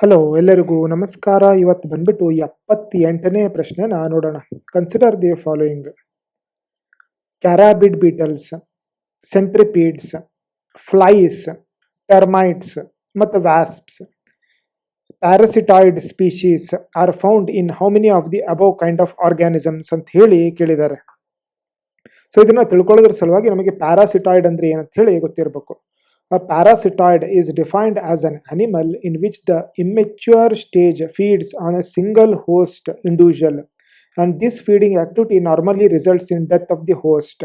Hello ಎಲ್ಲರಿಗೂ ನಮಸ್ಕಾರ. ಇವತ್ತು ಬಂದ್ಬಿಟ್ಟು 78ನೇ ಪ್ರಶ್ನೆನ ನೋಡೋಣ. Consider the following: carabid beetles, centipedes, flies, termites ಮತ್ತು wasps parasitoid species are found in how many of the above kind of organisms ಅಂತ ಹೇಳಿ ಕೇಳಿದ್ದಾರೆ. ಸೊ ಇದನ್ನ ತಿಳ್ಕೊಳ್ಳೋದ್ರ ಸಲುವಾಗಿ ನಮಗೆ ಪ್ಯಾರಾಸಿಟಾಯ್ಡ್ ಅಂದ್ರೆ ಏನಂತ ಹೇಳಿ ಗೊತ್ತಿರಬೇಕು. A parasitoid is defined as an animal in which the immature stage feeds on a single host individual, and this feeding activity normally results in death of the host.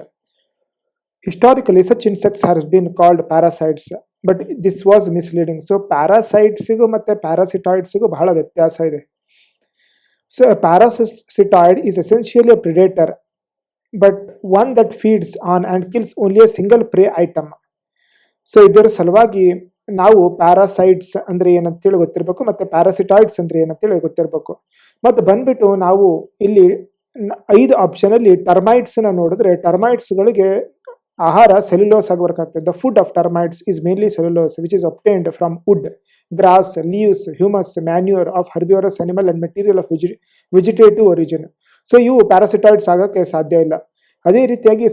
Historically, such insects have been called parasites, but this was misleading. So, parasites ಮತ್ತು parasitoids ಬಹಳ ವ್ಯತ್ಯಾಸ ಇದೆ. So, a parasitoid is essentially a predator, but one that feeds on and kills only a single prey item. So ಇದರ ಸಲುವಾಗಿ ನಾವು parasites ಅಂದ್ರೆ ಏನಂತೇಳಿ ಗೊತ್ತಿರಬೇಕು, ಮತ್ತೆ ಪ್ಯಾರಾಸಿಟಾಯ್ಡ್ಸ್ ಅಂದ್ರೆ ಏನಂತೇಳಿ ಗೊತ್ತಿರಬೇಕು. ಮತ್ತೆ ಬಂದ್ಬಿಟ್ಟು ನಾವು ಇಲ್ಲಿ 5 ಆಪ್ಷನ್ ಅಲ್ಲಿ ಟರ್ಮೈಟ್ಸ್ ನ ನೋಡಿದ್ರೆ, ಟರ್ಮೈಟ್ಸ್ಗಳಿಗೆ ಆಹಾರ ಸೆಲ್ಯುಲೋಸ್ ಆಗಿ ವರ್ಕ್ ಆಗ್ತದೆ. The food of termites is mainly cellulose which is obtained from wood, grass, leaves, humus, manure of herbivorous animal and material of vegetative origin. So ಇವು ಪ್ಯಾರಾಸಿಟಾಯ್ಡ್ಸ್ ಆಗಕ್ಕೆ ಸಾಧ್ಯ ಇಲ್ಲ. ಅದೇ ರೀತಿಯಾಗಿ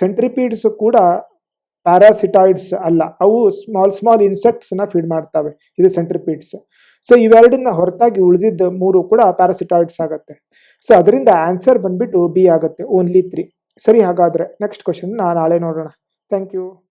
ಸೆಂಟ್ರಿಪೀಡ್ಸ್ ಕೂಡ ಪ್ಯಾರಾಸಿಟಾಯ್ಡ್ಸ್ ಅಲ್ಲ, ಅವು ಸ್ಮಾಲ್ ಇನ್ಸೆಕ್ಟ್ಸ್ ನ ಫೀಡ್ ಮಾಡ್ತವೆ. ಇದು ಸೆಂಟ್ರಿಪೀಡ್ಸ್. ಸೊ ಇವೆರಡನ್ನ ಹೊರತಾಗಿ ಉಳಿದಿದ್ದ 3 ಕೂಡ ಪ್ಯಾರಾಸಿಟಾಯ್ಡ್ಸ್ ಆಗುತ್ತೆ. ಸೊ ಅದರಿಂದ ಆನ್ಸರ್ ಬಂದ್ಬಿಟ್ಟು ಬಿ ಆಗುತ್ತೆ, ಓನ್ಲಿ 3. ಸರಿ, ಹಾಗಾದ್ರೆ ನೆಕ್ಸ್ಟ್ ಕ್ವಶನ್ ನಾಳೆ ನೋಡೋಣ. Thank you.